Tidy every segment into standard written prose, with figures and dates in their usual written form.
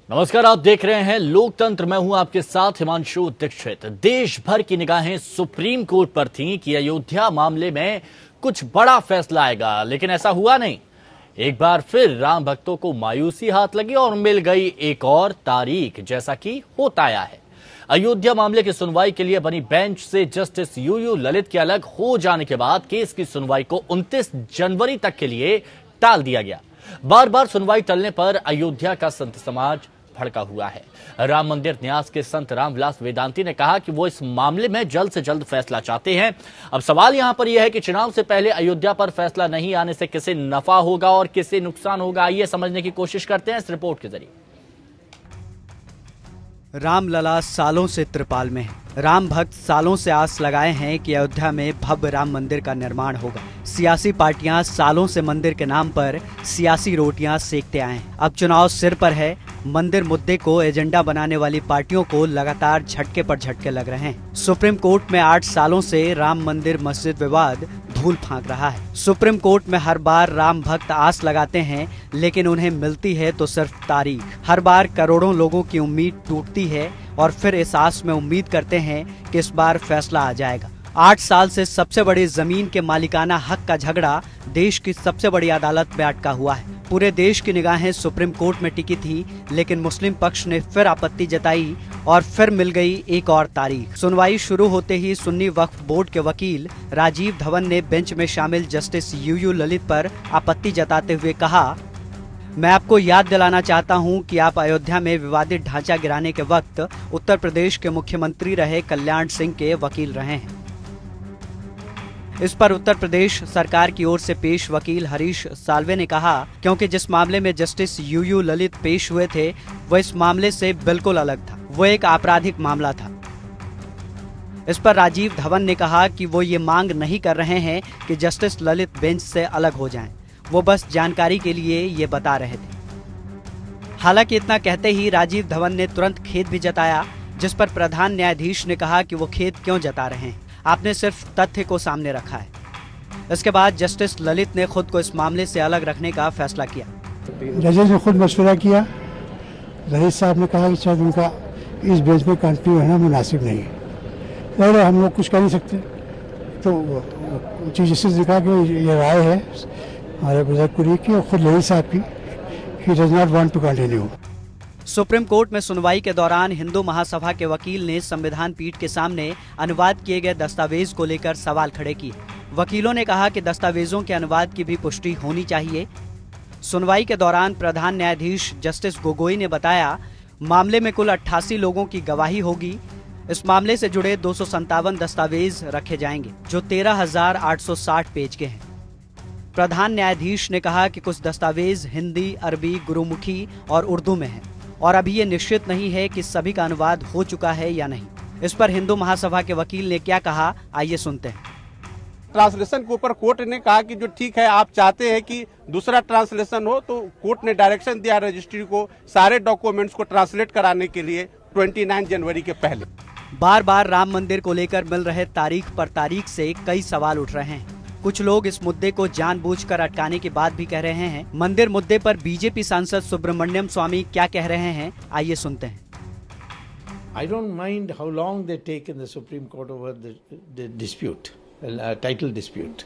नमस्कार, आप देख रहे हैं लोकतंत्र। मैं हूं आपके साथ हिमांशु दीक्षित। देश भर की निगाहें सुप्रीम कोर्ट पर थीं कि अयोध्या मामले में कुछ बड़ा फैसला आएगा, लेकिन ऐसा हुआ नहीं। एक बार फिर राम भक्तों को मायूसी हाथ लगी और मिल गई एक और तारीख, जैसा कि होता आया है। अयोध्या मामले की सुनवाई के लिए बनी बेंच से जस्टिस यूयू ललित के अलग हो जाने के बाद केस की सुनवाई को 29 जनवरी तक के लिए टाल दिया गया। बार बार सुनवाई टलने पर अयोध्या का संत समाज भड़का हुआ है। राम मंदिर न्यास के संत रामविलास वेदांती ने कहा कि वो इस मामले में जल्द से जल्द फैसला चाहते हैं। अब सवाल यहां पर यह है कि चुनाव से पहले अयोध्या पर फैसला नहीं आने से किसे नफा होगा और किसे नुकसान होगा। आइए समझने की कोशिश करते हैं इस रिपोर्ट के जरिए। रामलला सालों से त्रिपाल में है। राम भक्त सालों से आस लगाए हैं कि अयोध्या में भव्य राम मंदिर का निर्माण होगा। सियासी पार्टियां सालों से मंदिर के नाम पर सियासी रोटियां सेकते आए हैं। अब चुनाव सिर पर है। मंदिर मुद्दे को एजेंडा बनाने वाली पार्टियों को लगातार झटके पर झटके लग रहे हैं। सुप्रीम कोर्ट में 8 सालों से राम मंदिर मस्जिद विवाद धूल फांक रहा है। सुप्रीम कोर्ट में हर बार राम भक्त आस लगाते हैं, लेकिन उन्हें मिलती है तो सिर्फ तारीख। हर बार करोड़ों लोगों की उम्मीद टूटती है और फिर इस आस में उम्मीद करते हैं कि इस बार फैसला आ जाएगा। 8 साल से सबसे बड़ी जमीन के मालिकाना हक का झगड़ा देश की सबसे बड़ी अदालत में अटका हुआ है। पूरे देश की निगाहें सुप्रीम कोर्ट में टिकी थी, लेकिन मुस्लिम पक्ष ने फिर आपत्ति जताई और फिर मिल गई एक और तारीख। सुनवाई शुरू होते ही सुन्नी वक्फ बोर्ड के वकील राजीव धवन ने बेंच में शामिल जस्टिस यूयू ललित पर आपत्ति जताते हुए कहा, मैं आपको याद दिलाना चाहता हूं कि आप अयोध्या में विवादित ढांचा गिराने के वक्त उत्तर प्रदेश के मुख्यमंत्री रहे कल्याण सिंह के वकील रहे हैं। इस पर उत्तर प्रदेश सरकार की ओर से पेश वकील हरीश साल्वे ने कहा, क्योंकि जिस मामले में जस्टिस यूयू ललित पेश हुए थे वह इस मामले से बिल्कुल अलग था। वो एक आपराधिक मामला था। इस पर राजीव धवन ने कहा कि वो ये मांग नहीं कर रहे हैं कि जस्टिस ललित बेंच से अलग हो जाएं। वो बस जानकारी के लिए ये बता रहे थे। हालांकि इतना कहते ही राजीव धवन ने तुरंत खेद भी जताया, जिस पर प्रधान न्यायाधीश ने कहा कि वो खेद क्यों जता रहे हैं, आपने सिर्फ तथ्य को सामने रखा है। इसके बाद जस्टिस ललित ने खुद को इस मामले से अलग रखने का फैसला किया। जजेस ने खुद मशवरा किया। ललित साहब ने कहा कि शायद उनका इस बेंच में कंटिन्यू रहना मुनासिब नहीं है। और हम लोग कुछ कर नहीं सकते, तो चीफ जस्टिस ने कहा कि ये राय है हमारे बुजुर्ग की और खुद ललित साहब की, he does not want to continue. Supreme Court में सुनवाई के दौरान हिंदू महासभा के वकील ने संविधान पीठ के सामने अनुवाद किए गए दस्तावेज को लेकर सवाल खड़े किए। वकीलों ने कहा कि दस्तावेजों के अनुवाद की भी पुष्टि होनी चाहिए। सुनवाई के दौरान प्रधान न्यायाधीश जस्टिस गोगोई ने बताया, मामले में कुल 88 लोगों की गवाही होगी। इस मामले से जुड़े 257 दस्तावेज रखे जाएंगे, जो 13,860 पेज के हैं। प्रधान न्यायाधीश ने कहा कि कुछ दस्तावेज हिंदी, अरबी, गुरुमुखी और उर्दू में हैं और अभी ये निश्चित नहीं है कि सभी का अनुवाद हो चुका है या नहीं। इस पर हिंदू महासभा के वकील ने क्या कहा, आइए सुनते हैं। ट्रांसलेशन के ऊपर कोर्ट ने कहा कि जो ठीक है, आप चाहते हैं कि दूसरा ट्रांसलेशन हो, तो कोर्ट ने डायरेक्शन दिया रजिस्ट्री को सारे डॉक्यूमेंट्स को ट्रांसलेट कराने के लिए 29 जनवरी के पहले। बार बार राम मंदिर को लेकर मिल रहे तारीख पर तारीख से कई सवाल उठ रहे हैं। कुछ लोग इस मुद्दे को जानबूझकर अटकाने की बात भी कह रहे हैं। मंदिर मुद्दे पर बीजेपी सांसद सुब्रमण्यम स्वामी क्या कह रहे हैं, आइए सुनते हैं। I don't mind how long they take in the Supreme Court over the dispute, title dispute,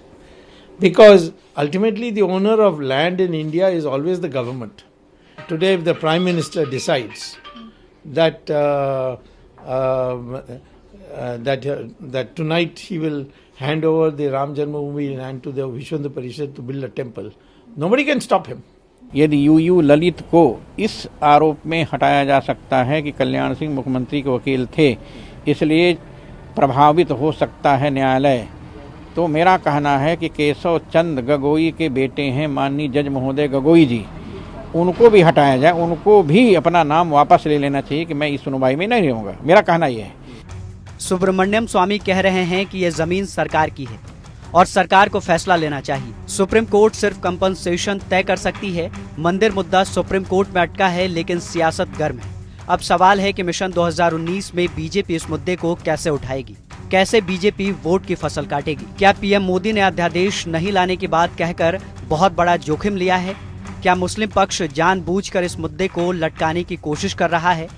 because ultimately the owner of land in India is always the government. Today, if the Prime Minister decides that that tonight he will hand over the Ram Janmabhoomi land to the Vishwandhara Parishad to build a temple, nobody can stop him. यदि U U Lalit को इस आरोप में हटाया जा सकता है कि कल्याण सिंह मुख्यमंत्री के वकील थे, इसलिए प्रभावित हो सकता है न्यायालय, तो मेरा कहना है कि केशव चंद गगोई के बेटे हैं माननीय जज महोदय गगोई जी, उनको भी हटाया जाए, उनको भी अपना नाम वापस ले लेना चाहिए कि मैं इस सुनवाई में नहीं रहूंगा। मेरा कहना यह है। सुब्रमण्यम स्वामी कह रहे हैं कि यह जमीन सरकार की है और सरकार को फैसला लेना चाहिए। सुप्रीम कोर्ट सिर्फ कंपनसेशन तय कर सकती है। मंदिर मुद्दा सुप्रीम कोर्ट में अटका है, लेकिन सियासत गर्म है। अब सवाल है कि मिशन 2019 में बीजेपी इस मुद्दे को कैसे उठाएगी, कैसे बीजेपी वोट की फसल काटेगी। क्या पीएम मोदी ने अध्यादेश नहीं लाने की बात कहकर बहुत बड़ा जोखिम लिया है? क्या मुस्लिम पक्ष जानबूझकर इस मुद्दे को लटकाने की कोशिश कर रहा है?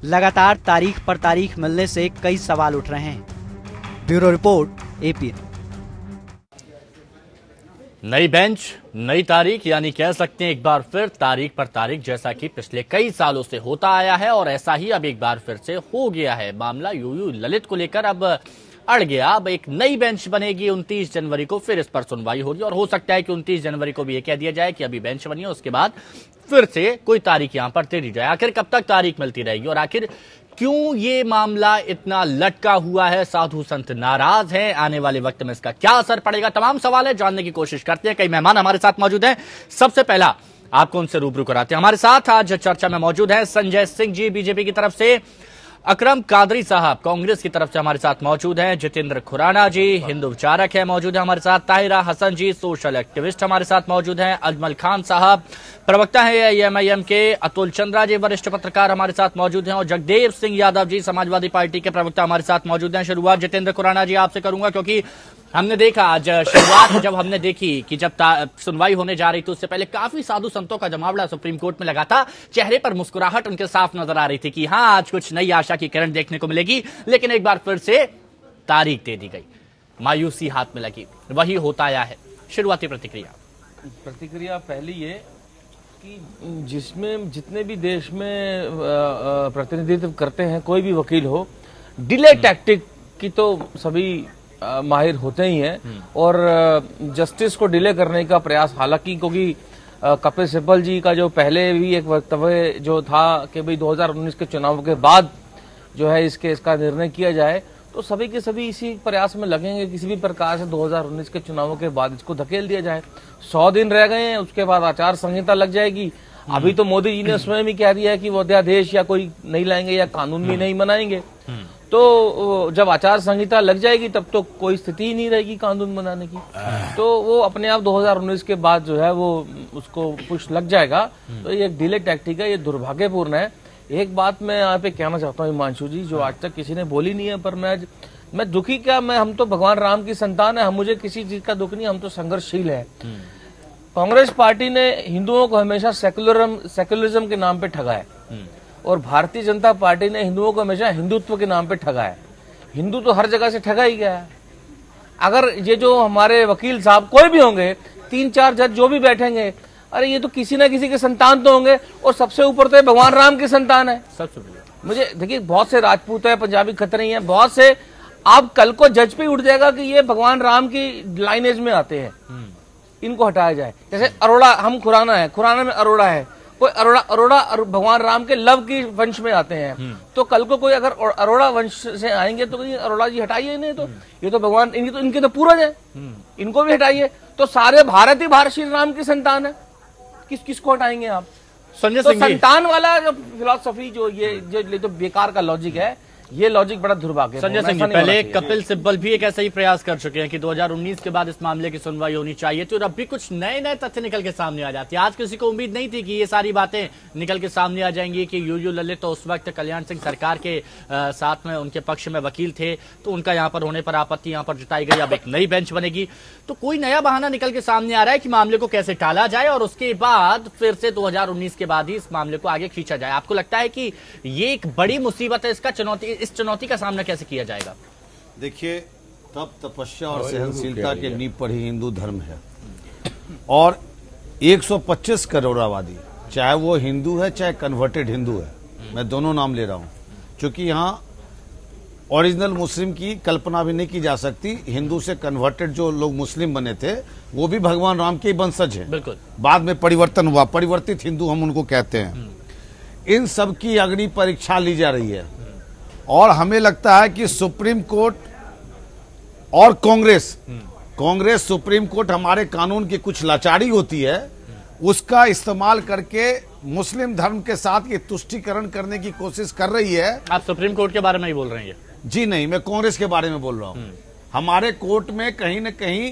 लगातार तारीख पर तारीख मिलने से कई सवाल उठ रहे हैं। Bureau report, APN। नई बेंच, नई तारीख, यानी कह सकते हैं एक बार फिर तारीख पर तारीख, जैसा कि पिछले कई सालों से होता आया है और ऐसा ही अब एक बार फिर से हो गया है। मामला यूयू ललित को लेकर अब अड़ गया। अब एक नई बेंच बनेगी, 29 जनवरी को फिर इस पर सुनवाई होगी और हो सकता है कि 29 जनवरी को भी ये कह दिया जाए कि अभी बेंच बनी है, उसके बाद फिर से कोई तारीख यहां पर दे दी जाए। आखिर कब तक तारीख मिलती रहेगी और आखिर क्यों ये मामला इतना लटका हुआ है? साधु संत नाराज हैं, आने वाले वक्त में इसका क्या असर पड़ेगा? तमाम सवाल है, जानने की कोशिश करते हैं। कई मेहमान हमारे साथ मौजूद हैं। सबसे पहला आपको उनसे रूबरू कराते हैं। हमारे साथ आज चर्चा में मौजूद है संजय सिंह जी बीजेपी की तरफ से, अकरम कादरी साहब कांग्रेस की तरफ से हमारे साथ मौजूद हैं, जितेंद्र खुराना जी हिंदू विचारक है मौजूद है हमारे साथ, ताहिरा हसन जी सोशल एक्टिविस्ट हमारे साथ मौजूद हैं, अजमल खान साहब प्रवक्ता है AIM के, अतुल चंद्रा जी वरिष्ठ पत्रकार हमारे साथ मौजूद हैं और जगदेव सिंह यादव जी समाजवादी पार्टी के प्रवक्ता हमारे साथ मौजूद हैं। शुरुआत जितेंद्र खुराना जी आपसे करूंगा, क्योंकि हमने देखा आज शुरुआत जब हमने देखी कि जब सुनवाई होने जा रही थी उससे पहले काफी साधु संतों का जमावड़ा सुप्रीम कोर्ट में लगा था। चेहरे पर मुस्कुराहट उनके साफ नजर आ रही थी कि हाँ, आज कुछ नई आशा की किरण देखने को मिलेगी। लेकिन एक बार फिर से तारीख दे दी गई, मायूसी हाथ में लगी, वही होता आया है। शुरुआती प्रतिक्रिया पहली ये कि जिसमें जितने भी देश में प्रतिनिधित्व करते हैं कोई भी वकील हो, डिले टैक्टिक की तो सभी माहिर होते ही हैं और जस्टिस को डिले करने का प्रयास, हालांकि क्योंकि कपिल सिब्बल जी का जो पहले भी एक वक्तव्य जो था कि भाई 2019 के चुनाव के बाद जो है इसका निर्णय किया जाए, तो सभी के सभी इसी प्रयास में लगेंगे किसी भी प्रकार से 2019 के चुनावों के बाद इसको धकेल दिया जाए। 100 दिन रह गए हैं, उसके बाद आचार संहिता लग जाएगी। अभी तो मोदी जी ने स्वयं ही कह दिया है कि वो अध्यादेश या कोई नहीं लाएंगे या कानून भी नहीं बनाएंगे। तो जब आचार संहिता लग जाएगी तब तो कोई स्थिति ही नहीं रहेगी कानून बनाने की, तो वो अपने आप 2019 के बाद जो है वो उसको पुश लग जाएगा। तो ये एक डिले टैक्टिक है, ये दुर्भाग्यपूर्ण है। एक बात मैं यहाँ पे कहना चाहता हूँ हिमांशु जी, जो आज तक किसी ने बोली नहीं है, पर मैं दुखी क्या, हम तो भगवान राम की संतान है, हम मुझे किसी चीज का दुख नहीं, हम तो संघर्षशील है। कांग्रेस पार्टी ने हिंदुओं को हमेशा सेकुलरिज्म के नाम पे ठगा है और भारतीय जनता पार्टी ने हिंदुओं को हमेशा हिंदुत्व के नाम पे ठगा है। हिंदू तो हर जगह से ठगा ही गया है। अगर ये जो हमारे वकील साहब कोई भी होंगे, 3-4 जज जो भी बैठेंगे, अरे ये तो किसी ना किसी के संतान तो होंगे और सबसे ऊपर तो भगवान राम की संतान है। मुझे देखिए, बहुत से राजपूत है, पंजाबी खतरी हैं, बहुत से, आप कल को जज पे उठ जाएगा कि ये भगवान राम की लाइनेज में आते हैं, इनको हटाया जाए। जैसे अरोड़ा, हम खुराना है, खुराना में अरोड़ा है, कोई अरोड़ा भगवान राम के लव की वंश में आते हैं, तो कल को कोई अगर अरोड़ा वंश से आएंगे तो अरोड़ा जी हटाइए इन्हें, तो ये तो भगवान, इनके तो पूर्वज है, इनको भी हटाइए। तो सारे भारत ही श्री राम की संतान है, किसको हटाएंगे आप? संजय सिंह, तो संतान वाला जो फिलॉसफी, जो ये तो बेकार का लॉजिक है, ये लॉजिक बड़ा दुर्भाग्य है। संजय सिंह, पहले कपिल सिब्बल भी एक ऐसा ही प्रयास कर चुके हैं कि 2019 के बाद इस मामले की सुनवाई होनी चाहिए थी और अब भी कुछ नए तथ्य निकल के सामने आ जाती है। आज किसी को उम्मीद नहीं थी कि ये सारी बातें निकल के सामने आ जाएंगी कि यूयू ललित तो उस वक्त कल्याण सिंह सरकार के साथ में उनके पक्ष में वकील थे, तो उनका यहाँ पर होने पर आपत्ति यहाँ पर जताई गई। अब एक नई बेंच बनेगी, तो कोई नया बहाना निकल के सामने आ रहा है कि मामले को कैसे टाला जाए और उसके बाद फिर से 2019 के बाद ही इस मामले को आगे खींचा जाए। आपको लगता है कि ये एक बड़ी मुसीबत है, इस चुनौती का सामना कैसे किया जाएगा? देखिए, तप तपस्या और सहनशीलता के नींव पर ही हिंदू धर्म है और 125 करोड़ आबादी, चाहे वो हिंदू है चाहे कन्वर्टेड हिंदू है, मैं दोनों नाम ले रहा हूं, क्योंकि यहाँ ओरिजिनल मुस्लिम की कल्पना भी नहीं की जा सकती। हिंदू से कन्वर्टेड जो लोग मुस्लिम बने थे वो भी भगवान राम के वंशज हैं, बिल्कुल। बाद में परिवर्तन हुआ, परिवर्तित हिंदू हम उनको कहते हैं। इन सब की अग्नि परीक्षा ली जा रही है और हमें लगता है कि सुप्रीम कोर्ट और कांग्रेस सुप्रीम कोर्ट हमारे कानून की कुछ लाचारी होती है उसका इस्तेमाल करके मुस्लिम धर्म के साथ ये तुष्टीकरण करने की कोशिश कर रही है। आप सुप्रीम कोर्ट के बारे में ही बोल रहे हैं? जी नहीं, मैं कांग्रेस के बारे में बोल रहा हूं। हमारे कोर्ट में कहीं न कहीं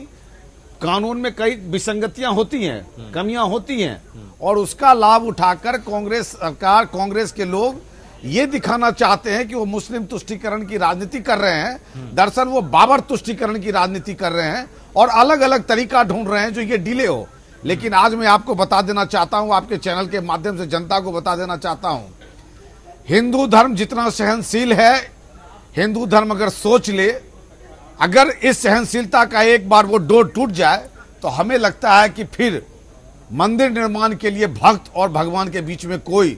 कानून में कई विसंगतियां होती हैं, कमियां होती हैं और उसका लाभ उठाकर कांग्रेस सरकार, कांग्रेस के लोग ये दिखाना चाहते हैं कि वो मुस्लिम तुष्टीकरण की राजनीति कर रहे हैं। दरअसल वो बाबर तुष्टीकरण की राजनीति कर रहे हैं और अलग अलग तरीका ढूंढ रहे हैं जो ये डिले हो। लेकिन आज मैं आपको बता देना चाहता हूं, आपके चैनल के माध्यम से जनता को बता देना चाहता हूं, हिंदू धर्म जितना सहनशील है, हिंदू धर्म अगर सोच ले, अगर इस सहनशीलता का एक बार वो डोर टूट जाए तो हमें लगता है कि फिर मंदिर निर्माण के लिए भक्त और भगवान के बीच में कोई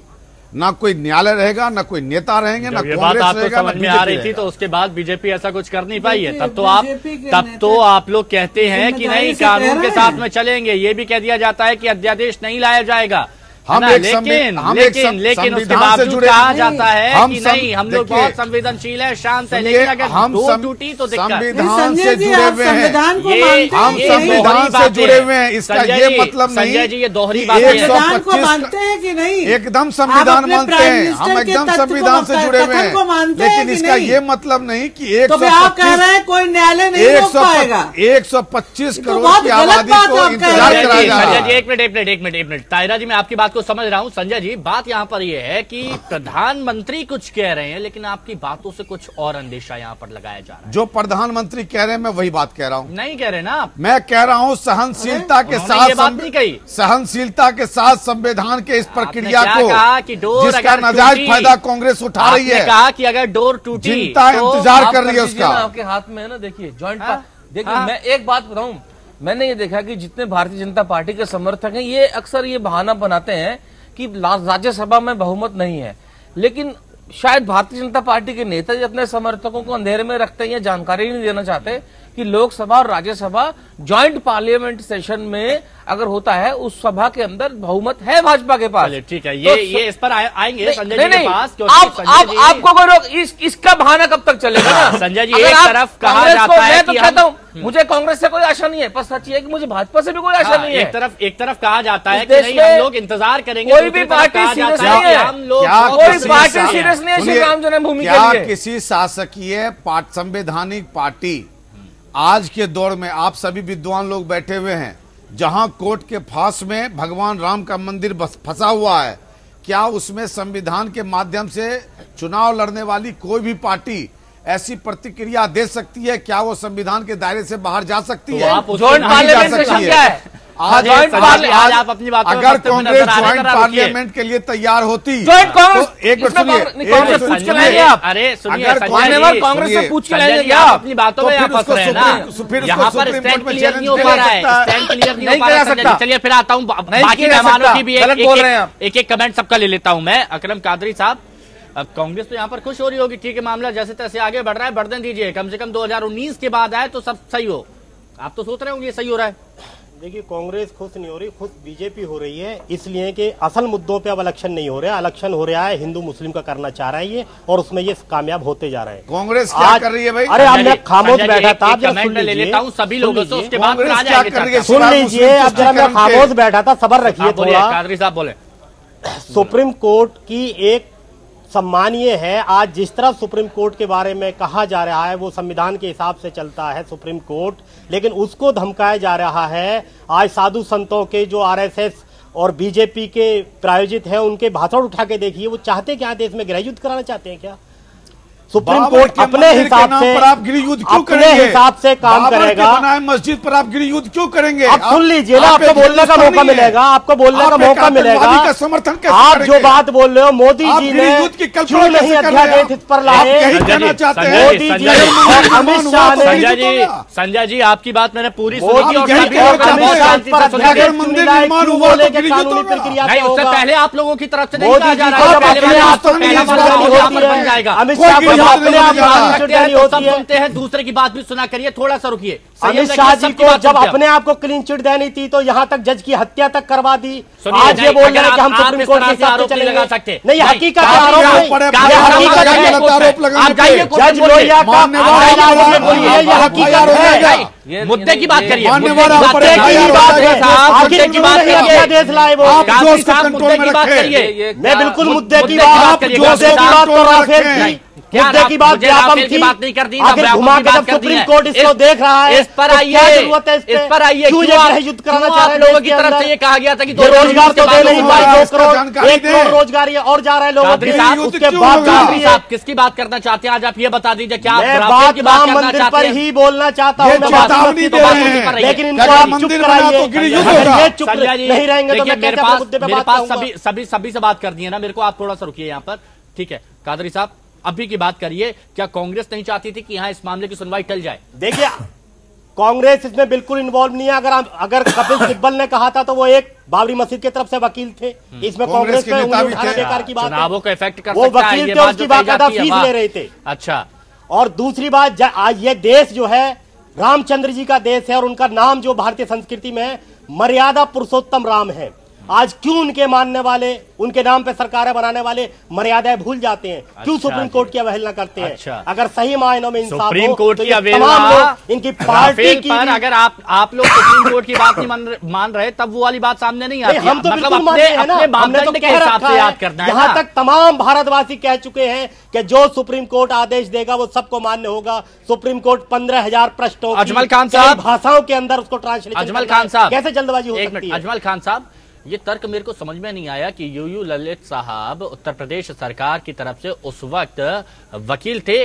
ना कोई न्यायालय रहेगा, ना कोई नेता रहेंगे, ना कांग्रेस रहेगा, समझ में आ रही थी। तो उसके बाद बीजेपी ऐसा कुछ कर नहीं पाई है। तब तो आप लोग कहते हैं कि नहीं, कानून के साथ में चलेंगे। ये भी कह दिया जाता है कि अध्यादेश नहीं लाया जाएगा, लेकिन उसके बावजूद कहा जाता है कि नहीं, हम लोग बहुत संवेदनशील है, शांत है, लेकिन अगर डोर टूटी तो दिक्कत। संविधान से जुड़े हुए हैं, हम संविधान से जुड़े हुए हैं। इसका ये मतलब नहीं संजय जी, ये दोहरी बात है। 125 एकदम संविधान मानते हैं, हम एकदम संविधान से जुड़े हुए हैं, लेकिन इसका ये मतलब नहीं कि 125 करोड़ की आबादी को इंतजार कराया जा रहा है। एक मिनट तायरा जी, मैं आपकी बात को समझ रहा हूं। संजय जी, बात यहाँ पर यह है कि प्रधानमंत्री कुछ कह रहे हैं, लेकिन आपकी बातों से कुछ और अंदेशा यहाँ पर लगाया जा रहा है। जो प्रधानमंत्री कह रहे हैं मैं वही बात कह रहा हूँ। नहीं कह रहे ना आप? मैं कह रहा हूँ सहनशीलता के साथ, सहनशीलता के साथ संविधान के इस प्रक्रिया को, जिसका नाजायज फायदा कांग्रेस उठा रही है, कहा कि अगर डोर टूटी, जनता इंतजार कर रही है उसका। आपके हाथ में है ना, देखिए ज्वाइंट। देखिए मैं एक बात बताऊं, मैंने ये देखा कि जितने भारतीय जनता पार्टी के समर्थक हैं, ये अक्सर ये बहाना बनाते हैं कि राज्यसभा में बहुमत नहीं है, लेकिन शायद भारतीय जनता पार्टी के नेता जी अपने समर्थकों को अंधेरे में रखते हैं या जानकारी नहीं देना चाहते कि लोकसभा और राज्यसभा ज्वाइंट पार्लियामेंट सेशन में अगर होता है, उस सभा के अंदर बहुमत है भाजपा के पास। ठीक है, ये इस पर आएंगे संजय जी के पास। आपको कोई रोक, इसका बहाना कब तक चलेगा ना? संजय जी, एक तरफ कहा जाता है, मैं तो कहता हूँ मुझे कांग्रेस से कोई आशा नहीं है, पर सच ये है कि मुझे भाजपा से भी कोई आशा नहीं है। एक तरफ कहा जाता है कि नहीं, हम लोग इंतजार करेंगे, कोई भी पार्टी सीरियस नहीं है, हम लोग कोई पार्टी सीरियस नहीं है श्री राम जन्मभूमि के लिए। किसी शासकीय संवैधानिक पार्टी, आज के दौर में आप सभी विद्वान लोग बैठे हुए हैं, जहां कोर्ट के फांस में भगवान राम का मंदिर फंसा हुआ है, क्या उसमें संविधान के माध्यम से चुनाव लड़ने वाली कोई भी पार्टी ऐसी प्रतिक्रिया दे सकती है? क्या वो संविधान के दायरे से बाहर जा सकती है? आज आप अपनी बात, अगर कांग्रेस ज्वाइंट पार्लियामेंट के लिए तैयार होती, एक मिनट सुनिए, अरे सुनिए, कांग्रेस से पूछ के लाएंगे आप अपनी बातों में आपस रहे ना, यहाँ पर स्टैंड क्लियर नहीं हो पा रहा है, स्टैंड क्लियर नहीं हो पा रहा है। चलिए फिर आता हूँ, बाकी मेहमानों की भी एक कमेंट सबका ले लेता हूँ मैं। अकरम कादरी साहब, अब कांग्रेस तो यहाँ पर खुश हो रही होगी, ठीक है, मामला जैसे तैसे आगे बढ़ रहा है, बढ़ने दीजिए, कम से कम 2019 के बाद आए तो सब सही हो। आप तो सोच रहे होंगे ये सही हो रहा है। देखिए, कांग्रेस खुश नहीं हो रही, खुश बीजेपी हो रही है, इसलिए कि असल मुद्दों पे अब इलेक्शन नहीं हो रहा है, इलेक्शन हो रहा है हिंदू मुस्लिम का करना चाह रहा है ये, और उसमें ये कामयाब होते जा रहे हैं। कांग्रेस क्या कर रही है भाई? अरे अब मैं खामोश बैठा था, आप जरा सुन ले लेता हूँ सभी लोगों से, उसके बाद सुन लीजिए। अब जरा मैं खामोश बैठा था, सबर रखिए थोड़ा। कादरी साहब बोले, सुप्रीम कोर्ट की एक सम्मानीय है, आज जिस तरह सुप्रीम कोर्ट के बारे में कहा जा रहा है वो संविधान के हिसाब से चलता है सुप्रीम कोर्ट, लेकिन उसको धमकाया जा रहा है। आज साधु संतों के जो आरएसएस और बीजेपी के प्रायोजित हैं, उनके भाषण उठा के देखिए, वो चाहते क्या देश में गृहयुद्ध कराना चाहते हैं क्या? सुप्रीम कोर्ट अपने हिसाब से आप गृहयुद्ध क्यों अपने हिसाब से काम करेगा। मस्जिद पर आप गृहयुद्ध क्यों करेंगे? आप सुन लीजिए ना, आपको बोलने का मौका मिलेगा, आपको बोलने का मौका मिलेगा। समर्थन आप जो बात बोल रहे हो, मोदी जी ने क्यों नहीं अध्यादेश इस पर लाए? मोदी जी और अमित शाह ने। संजय जी, आपकी बात मैंने पूरी सुनी, उससे पहले आप लोगों की तरफ से मोदी जी अमित शाह अपने आप सब सुनते हैं, दूसरे की बात भी सुना करिए, थोड़ा सा रुकिए। अमित शाह जी को जब अपने आप को क्लीन चिट देनी थी तो यहाँ तक जज की हत्या तक करवा दी। आज ये बोल रहे हैं कि हम सुप्रीम कोर्ट के हिसाब से चलेंगे। लगा सकते नहीं, हकीकत आरोप जज लोहिया का हकीकत है। मुद्दे की बात करिए, देश लाए वो, मुद्दे की बात करिए। मैं बिल्कुल मुद्दे की बात कर रहा हूँ। मुद्दे की बात व्यापम थी, बात नहीं करती, आखिर घुमा के जब सुप्रीम कोर्ट इसको देख रहा है, इस पर आइए, इस पर आइए, क्यों ये युद्ध कराना चाह रहे हैं? लोगों की तरफ से ये कहा गया था कि रोजगार तो दे नहीं हुआ, 1 करोड़ रोजगार ये और जा रहा है लोगों के, उसके बाद किसकी बात करना चाहते हैं आज आप ये बता दीजिए, क्या बात राम मंदिर पर ही बोलना चाहता हूँ, लेकिन इनको आप चुप कराइए, चुप नहीं रहेंगे तो मेरे पास सभी से बात कर दी है ना, मेरे को आप थोड़ा सा रुकिए यहाँ पर, ठीक है कादरी साहब, अभी की बात करिए, क्या कांग्रेस नहीं चाहती थी कि यहाँ इस मामले की सुनवाई टल जाए? देखिए कांग्रेस इसमें बिल्कुल इन्वॉल्व नहीं है, अगर कपिल सिब्बल ने कहा था तो वो एक बाबरी मस्जिद की तरफ से वकील थे, इसमें कांग्रेस में उंगली उठाना बेकार की बात है, चुनावों को इफेक्ट कर वो वकील थे, उसकी बाकायदा फीस ले रहे थे। अच्छा, और दूसरी बात, ये देश जो है रामचंद्र जी का देश है और उनका नाम जो भारतीय संस्कृति में है मर्यादा पुरुषोत्तम राम है। आज क्यों उनके मानने वाले, उनके नाम पे सरकारें बनाने वाले मर्यादाएं भूल जाते हैं? क्यों सुप्रीम कोर्ट की अवहेलना करते हैं? अच्छा, अगर सही मायनों में इंसाफ सुप्रीम हो कोर्ट तो की ये अवहेलना, तमाम लोग इनकी पार्टी की पर अगर आप लोग सुप्रीम कोर्ट की बात नहीं मान रहे, तब वो वाली बात सामने नहीं आती। हम तो मतलब बिल्कुल मान रहे हैं ना, हमने तो के हिसाब से याद करना है। यहाँ तक तमाम भारतवासी कह चुके हैं कि जो सुप्रीम कोर्ट आदेश देगा वो सबको मान्य होगा। सुप्रीम कोर्ट 15,000 प्रश्नों अजमल खान साहब भाषाओं के अंदर उसको ट्रांसलेशन, अजमल खान साहब कैसे जल्दबाजी हो सकती है? अजमल खान साहब, ये तर्क मेरे को समझ में नहीं आया कि यूयू ललित साहब उत्तर प्रदेश सरकार की तरफ से उस वक्त वकील थे,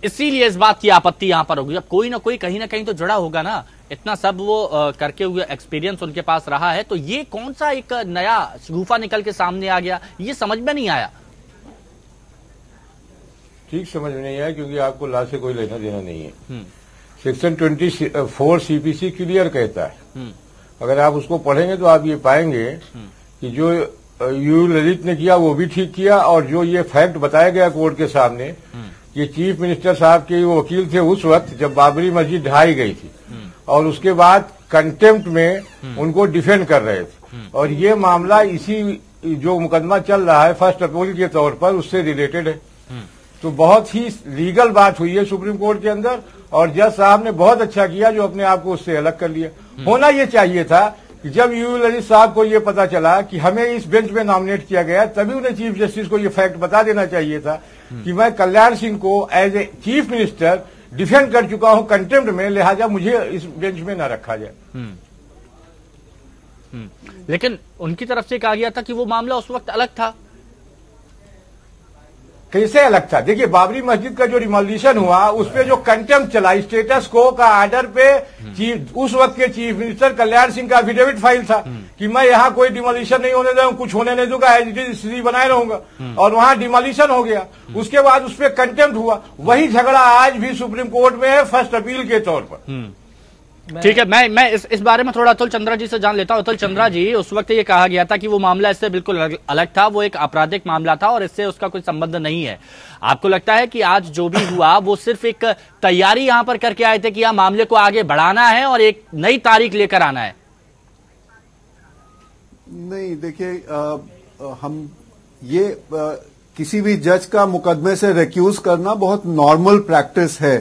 इसीलिए इस बात की आपत्ति यहां पर होगी। अब कोई ना कोई कहीं ना कहीं तो जुड़ा होगा ना, इतना सब वो करके हुए एक्सपीरियंस उनके पास रहा है, तो ये कौन सा एक नया शगुफा निकल के सामने आ गया, ये समझ में नहीं आया। ठीक समझ में नहीं आया, क्योंकि आपको लॉ से कोई लेना देना नहीं है। सेक्शन 24 सीपीसी क्लियर कहता है, अगर आप उसको पढ़ेंगे तो आप ये पाएंगे कि जो यू ललित ने किया वो भी ठीक किया, और जो ये फैक्ट बताया गया कोर्ट के सामने, ये चीफ मिनिस्टर साहब के वो वकील थे उस वक्त जब बाबरी मस्जिद ढहाई गई थी, और उसके बाद कंटेम्प्ट में उनको डिफेंड कर रहे थे, और ये मामला इसी जो मुकदमा चल रहा है फर्स्ट अपील के तौर पर उससे रिलेटेड है। तो बहुत ही लीगल बात हुई है सुप्रीम कोर्ट के अंदर, और जज साहब ने बहुत अच्छा किया जो अपने आप को उससे अलग कर लिया। होना ये चाहिए था कि जब यू ललित साहब को ये पता चला कि हमें इस बेंच में नॉमिनेट किया गया, तभी उन्हें चीफ जस्टिस को ये फैक्ट बता देना चाहिए था कि मैं कल्याण सिंह को as a chief minister defend कर चुका हूं कंटेम्प्ट में, लिहाजा मुझे इस बेंच में न रखा जाए। लेकिन उनकी तरफ से कहा गया था कि वो मामला उस वक्त अलग था। कैसे अलग था? देखिए, बाबरी मस्जिद का जो डिमोलिशन हुआ उस पे जो कंटेम्प्ट चला, स्टेटस को का आर्डर पे उस वक्त के चीफ मिनिस्टर कल्याण सिंह का एफिडेविट फाइल था कि मैं यहाँ कोई डिमोलिशन नहीं होने दूंगा, कुछ होने नहीं दूंगा, एज इट इज स्थिति बनाए रहूंगा, और वहां डिमोलिशन हो गया। उसके बाद उस पर कंटेम्प्ट हुआ। वही झगड़ा आज भी सुप्रीम कोर्ट में है फर्स्ट अपील के तौर पर। ठीक है, मैं इस बारे में थोड़ा अतुल चंद्रा जी से जान लेता हूं। अतुल चंद्रा जी, उस वक्त ये कहा गया था कि वो मामला इससे बिल्कुल अलग था, वो एक आपराधिक मामला था और इससे उसका कोई संबंध नहीं है। आपको लगता है कि आज जो भी हुआ वो सिर्फ एक तैयारी यहां पर करके आए थे कि यहां मामले को आगे बढ़ाना है और एक नई तारीख लेकर आना है? नहीं, देखिए, हम ये किसी भी जज का मुकदमे से रिक्यूज करना बहुत नॉर्मल प्रैक्टिस है,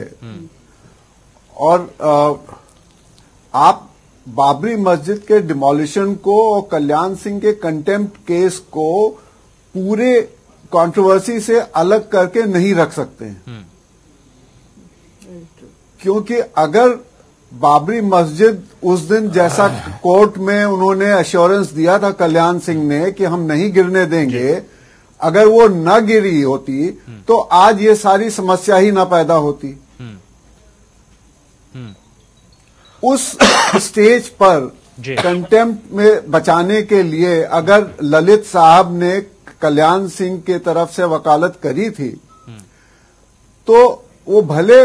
और आप बाबरी मस्जिद के डिमोलिशन को और कल्याण सिंह के कंटेम्प्ट केस को पूरे कंट्रोवर्सी से अलग करके नहीं रख सकते हैं, क्योंकि अगर बाबरी मस्जिद उस दिन जैसा कोर्ट में उन्होंने एश्योरेंस दिया था कल्याण सिंह ने कि हम नहीं गिरने देंगे, अगर वो न गिरी होती तो आज ये सारी समस्या ही ना पैदा होती। उस स्टेज पर कंटेम्प्ट में बचाने के लिए अगर ललित साहब ने कल्याण सिंह के तरफ से वकालत करी थी, तो वो भले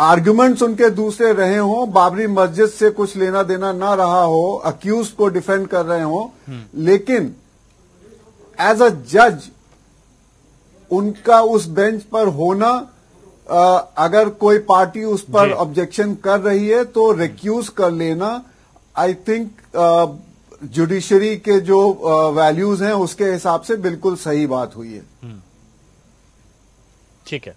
आर्गुमेंट्स उनके दूसरे रहे हों, बाबरी मस्जिद से कुछ लेना देना ना रहा हो, अक्यूज को डिफेंड कर रहे हों, लेकिन एज अ जज उनका उस बेंच पर होना, अगर कोई पार्टी उस पर ऑब्जेक्शन कर रही है तो रिक्यूज कर लेना, आई थिंक जुडिशरी के जो वैल्यूज हैं उसके हिसाब से बिल्कुल सही बात हुई है। ठीक है,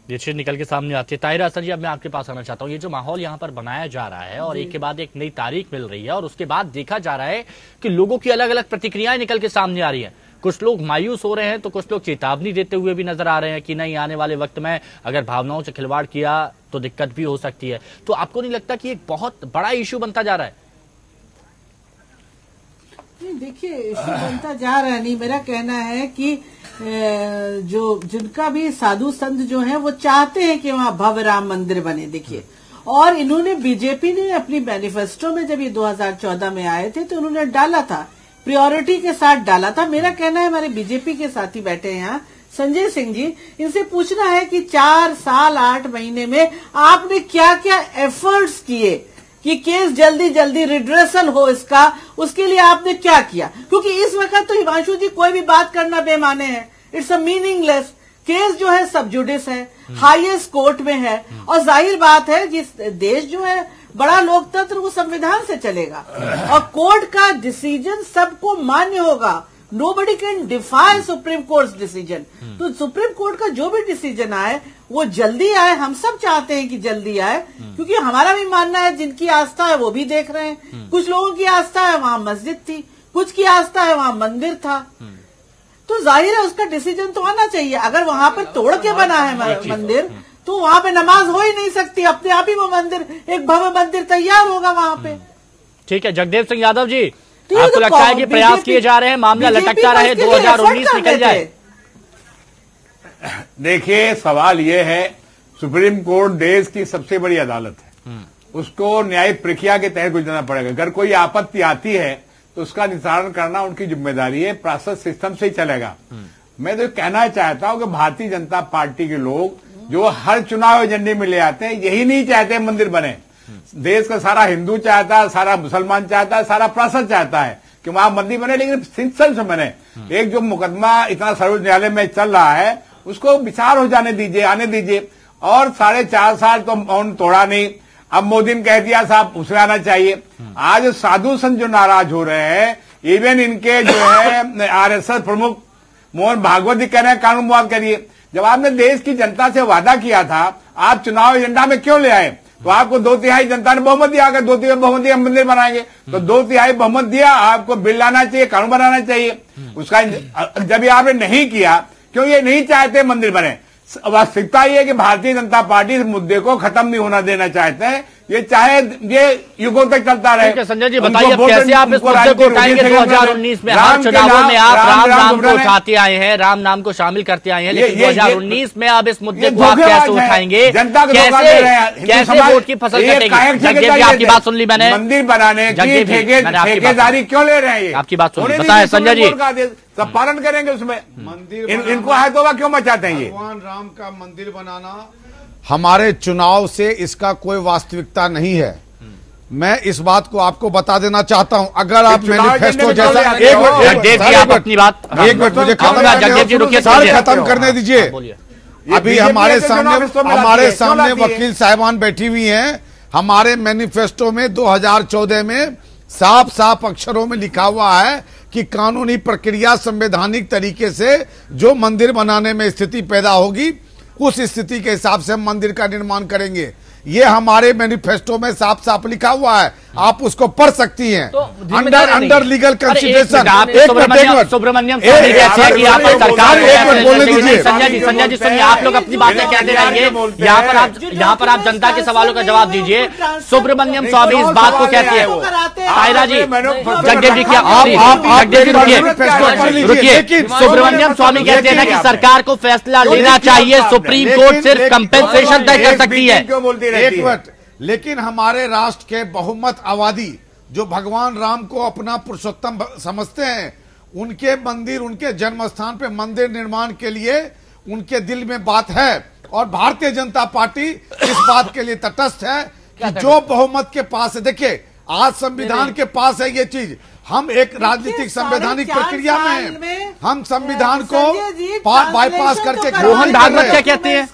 ये चीज निकल के सामने आती है। ताहिर हसन जी, अब मैं आपके पास आना चाहता हूँ। ये जो माहौल यहाँ पर बनाया जा रहा है और एक के बाद एक नई तारीख मिल रही है और उसके बाद देखा जा रहा है कि लोगों की अलग अलग प्रतिक्रियाएं निकल के सामने आ रही हैं। कुछ लोग मायूस हो रहे हैं तो कुछ लोग चेतावनी देते हुए भी नजर आ रहे हैं कि नहीं, आने वाले वक्त में अगर भावनाओं से खिलवाड़ किया तो दिक्कत भी हो सकती है। तो आपको नहीं लगता कि एक बहुत बड़ा इश्यू बनता जा रहा है? नहीं, देखिए इश्यू बनता जा रहा है नहीं, मेरा कहना है कि जो जिनका भी साधु संत जो है वो चाहते हैं कि वहां भव्य राम मंदिर बने। देखिए, और इन्होंने, बीजेपी ने अपनी मैनिफेस्टो में जब ये 2014 में आए थे तो उन्होंने डाला था, प्रायोरिटी के साथ डाला था। मेरा कहना है, हमारे बीजेपी के साथी बैठे हैं यहाँ, संजय सिंह जी, इनसे पूछना है कि 4 साल 8 महीने में आपने क्या क्या एफर्ट्स किए कि केस जल्दी जल्दी रिड्रेसल हो इसका, उसके लिए आपने क्या किया? क्योंकि इस वक्त तो हिमांशु जी कोई भी बात करना बेमाने है, इट्स अ मीनिंगलेस। केस जो है सब जुडिस है, हाईएस्ट कोर्ट में है, और जाहिर बात है जिस देश जो है बड़ा लोकतंत्र वो संविधान से चलेगा और कोर्ट का डिसीजन सबको मान्य होगा। Nobody can defy Supreme Court decision. तो सुप्रीम कोर्ट का जो भी डिसीजन आए वो जल्दी आए, हम सब चाहते हैं कि जल्दी आए, क्योंकि हमारा भी मानना है जिनकी आस्था है वो भी देख रहे हैं। कुछ लोगों की आस्था है वहां मस्जिद थी, कुछ की आस्था है वहां मंदिर था, तो जाहिर है उसका डिसीजन तो आना चाहिए। अगर वहां पर तोड़ के बना है मंदिर तो वहां पे नमाज हो ही नहीं सकती, अपने आप ही वो मंदिर, एक भव्य मंदिर तैयार होगा वहां पे। ठीक है, जगदेव सिंह यादव जी, आपको लगता है कि प्रयास किए जा रहे हैं, मामला लटकता रहे, 2019 निकल जाए? देखिए, सवाल ये है, सुप्रीम कोर्ट देश की सबसे बड़ी अदालत है, उसको न्यायिक प्रक्रिया के तहत गुजरना पड़ेगा। अगर कोई आपत्ति आती है तो उसका निस्तारण करना उनकी जिम्मेदारी है, प्रोसेस सिस्टम से ही चलेगा। मैं तो कहना चाहता हूं कि भारतीय जनता पार्टी के लोग जो हर चुनाव एजेंडे में ले आते हैं, यही नहीं चाहते मंदिर बने। देश का सारा हिंदू चाहता है, सारा मुसलमान चाहता है, सारा प्रशासन चाहता है कि वहां मंदिर बने, लेकिन सिंपल से बने। एक जो मुकदमा इतना सर्वोच्च न्यायालय में चल रहा है उसको विचार हो जाने दीजिए, आने दीजिए। और 4.5 साल तो मौन तोड़ा नहीं, अब मोदी ने कह दिया साहब उसमें आना चाहिए। आज साधु संत जो नाराज हो रहे हैं, इवन इनके जो है आरएसएस प्रमुख मोहन भागवत जी कह रहे हैं कानून मुआवजा करिए। जब आपने देश की जनता से वादा किया था, आप चुनाव एजेंडा में क्यों ले आए? तो आपको 2/3 जनता ने बहुमत दिया, अगर 2/3 बहुमत दिया मंदिर बनाएंगे, तो 2/3 बहुमत दिया, आपको बिल लाना चाहिए, कानून बनाना चाहिए। उसका जब ये आपने नहीं किया, क्यों ये नहीं चाहते मंदिर बने? वास्तविकता ये है कि भारतीय जनता पार्टी इस मुद्दे को खत्म नहीं होना देना चाहते हैं, ये चाहे ये युगों तक चलता रहे। संजय जी बताइए, कैसे आप इस मुद्दे को उठाएंगे? 2019 में हर चुनावों में आप राम नाम को उठाते आए हैं, राम नाम को शामिल करते आए हैं, लेकिन 2019 में आप इस मुद्दे को आप कैसे उठाएंगे? कैसे वोट की फसल कटेगी? जगदेव जी, आपकी बात सुन ली मैंने। मंदिर बनाने की ठेकेदारी क्यों ले रहे हैं? आपकी बात सुन ली, बताए संजय जी। सब पालन करेंगे उसमें, मंदिर इनको हैदोबा क्यों मचाते हैं? ये भगवान राम का मंदिर बनाना हमारे चुनाव से इसका कोई वास्तविकता नहीं है। मैं इस बात को आपको बता देना चाहता हूं। अगर आप मैनिफेस्टो जैसा एक मिनट मुझे खत्म करने दीजिए। अभी हमारे सामने वकील साहिबान बैठी हुई हैं। हमारे मैनिफेस्टो में 2014 में साफ साफ अक्षरों में लिखा हुआ है कि कानूनी प्रक्रिया संवैधानिक तरीके से जो मंदिर बनाने में स्थिति पैदा होगी उस स्थिति के हिसाब से हम मंदिर का निर्माण करेंगे। ये हमारे मैनिफेस्टो में साफ साफ लिखा हुआ है, आप उसको पढ़ सकती हैं। तो अंडर लीगल कंसिडरेशन। सुब्रमण्यम बोलने दीजिए। संजय जी सुनिए, आप लोग अपनी बातें कहते रहेंगे, यहाँ पर आप जनता के सवालों का जवाब दीजिए। सुब्रमण्यम स्वामी इस बात को कहते हैं। तायरा जी, जगदेव जी क्या रुकिए। सुब्रमण्यम स्वामी कहते हैं ना कि सरकार को फैसला लेना चाहिए, सुप्रीम कोर्ट सिर्फ कंपेंसेशन तय कर सकती है। एक मिनट, लेकिन हमारे राष्ट्र के बहुमत आबादी जो भगवान राम को अपना पुरुषोत्तम समझते हैं, उनके मंदिर, उनके जन्म स्थान पे मंदिर निर्माण के लिए उनके दिल में बात है। और भारतीय जनता पार्टी इस बात के लिए तटस्थ है कि जो बहुमत के पास है, देखिए आज संविधान के पास है ये चीज। हम एक राजनीतिक संवैधानिक प्रक्रिया में हैं, हम संविधान को बाईपास करके। मोहन भागवत क्या कहते हैं?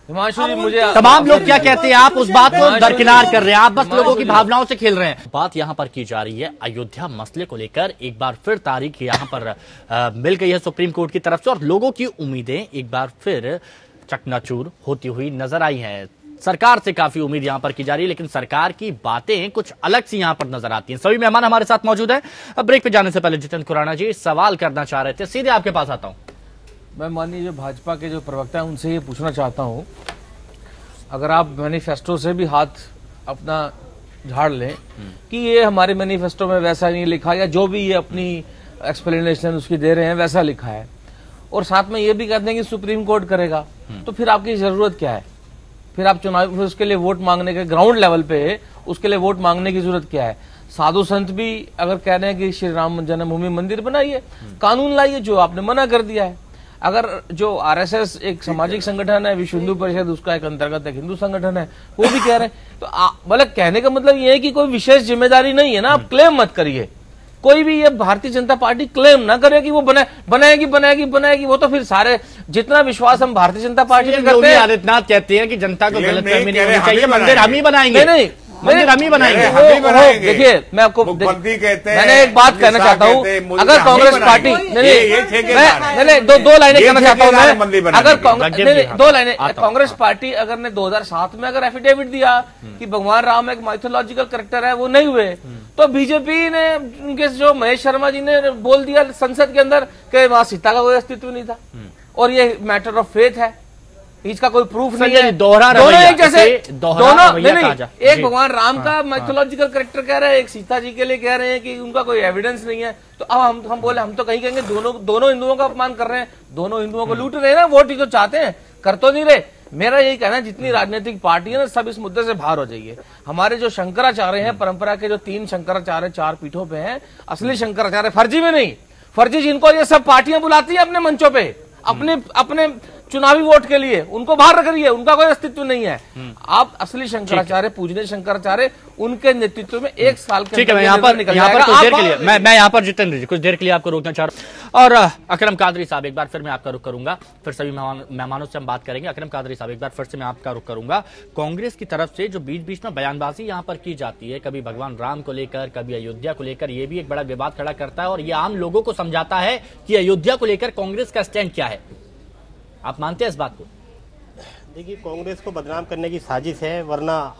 हिमांशु जी, मुझे तमाम लोग क्या कहते हैं? आप उस बात को दरकिनार कर रहे हैं, आप बस लोगों की भावनाओं से खेल रहे हैं। बात यहाँ पर की जा रही है अयोध्या मसले को लेकर। एक बार फिर तारीख यहाँ पर मिल गई है सुप्रीम कोर्ट की तरफ से और लोगों की उम्मीदें एक बार फिर चकनाचूर होती हुई नजर आई हैं। सरकार से काफी उम्मीद यहां पर की जा रही है, लेकिन सरकार की बातें कुछ अलग सी यहां पर नजर आती हैं। सभी मेहमान हमारे साथ मौजूद हैं। अब ब्रेक पे जाने से पहले जितेंद्र खुराना जी सवाल करना चाह रहे थे, सीधे आपके पास आता हूं। मैं माननीय जो भाजपा के जो प्रवक्ता हैं उनसे ये पूछना चाहता हूं, अगर आप मैनिफेस्टो से भी हाथ अपना झाड़ लें कि ये हमारे मैनिफेस्टो में वैसा नहीं लिखा, या जो भी ये अपनी एक्सप्लेनेशन उसकी दे रहे हैं वैसा लिखा है, और साथ में ये भी कहते हैं कि सुप्रीम कोर्ट करेगा, तो फिर आपकी जरूरत क्या है? फिर आप चुनाव उसके लिए वोट मांगने के ग्राउंड लेवल पे उसके लिए वोट मांगने की जरूरत क्या है? साधु संत भी अगर कह रहे हैं कि श्री राम जन्मभूमि मंदिर बनाइए, कानून लाइए, जो आपने मना कर दिया है। अगर जो आरएसएस एक सामाजिक संगठन है, विश्व हिंदू परिषद उसका एक अंतर्गत एक हिंदू संगठन है, वो भी कह रहे हैं, तो मतलब कहने का मतलब ये है कि कोई विशेष जिम्मेदारी नहीं है ना, आप क्लेम मत करिए। कोई भी ये भारतीय जनता पार्टी क्लेम ना करे कि वो बनाएगी, वो तो फिर सारे जितना विश्वास हम भारतीय जनता पार्टी में करते हैं। आदित्यनाथ कहते हैं कि जनता को गलतफहमी नहीं होनी चाहिए, मंदिर हम ही बनाएंगे। नहीं, मंदिर हम ही बनाएंगे। देखिए मैं आपको मैंने एक बात कहना चाहता हूँ, अगर कांग्रेस पार्टी नहीं दो लाइनें कहना चाहता हूँ मैं, अगर दो लाइनें, कांग्रेस पार्टी अगर ने 2007 में अगर एफिडेविट दिया कि भगवान राम एक माइथोलॉजिकल कैरेक्टर है, वो नहीं हुए, तो बीजेपी ने उनके जो महेश शर्मा जी ने बोल दिया संसद के अंदर कि वहां सीता का कोई अस्तित्व नहीं था, और ये मैटर ऑफ फेथ है, इसका कोई प्रूफ नहीं है। दोनों एक जैसे, एक भगवान राम का माइथोलॉजिकल कैरेक्टर कह रहे हैं, एक सीता जी के लिए कह रहे हैं कि उनका कोई एविडेंस नहीं है। तो अब हम बोले, हम तो कहीं कहेंगे दोनों हिंदुओं का अपमान कर रहे हैं, दोनों हिंदुओं को लूट रहे हैं ना, वोट ही तो चाहते हैं, कर तो नहीं रहे। मेरा यही कहना है, जितनी राजनीतिक पार्टी है ना, सब इस मुद्दे से बाहर हो जाइए। हमारे जो शंकराचार्य हैं, परंपरा के जो 3 शंकराचार्य 4 पीठों पे हैं, असली शंकराचार्य, फर्जी में नहीं, फर्जी जिनको ये सब पार्टियां बुलाती है अपने मंचों पे, अपने चुनावी वोट के लिए, उनको बाहर करिए, उनका कोई अस्तित्व नहीं है। आप असली शंकराचार्य, पूजनीय शंकराचार्य, उनके नेतृत्व में 1 साल के, ठीक है, मैं यहाँ पर कुछ देर के लिए मैं यहाँ पर जितेंद्र जी कुछ देर के लिए आपको रोकना चाह रहा हूँ। और अकरम कादरी साहब, एक बार फिर मैं आपका रुख करूंगा, फिर सभी मेहमानों से हम बात करेंगे। अकरम कादरी साहब, एक बार फिर से मैं आपका रुख करूंगा। कांग्रेस की तरफ से जो बीच बीच में बयानबाजी यहाँ पर की जाती है, कभी भगवान राम को लेकर, कभी अयोध्या को लेकर, ये भी एक बड़ा विवाद खड़ा करता है, और ये आम लोगों को समझाता है कि अयोध्या को लेकर कांग्रेस का स्टैंड क्या है। आप मानते हैं इस बात को? देखिए, कांग्रेस को बदनाम करने की साजिश है, वरना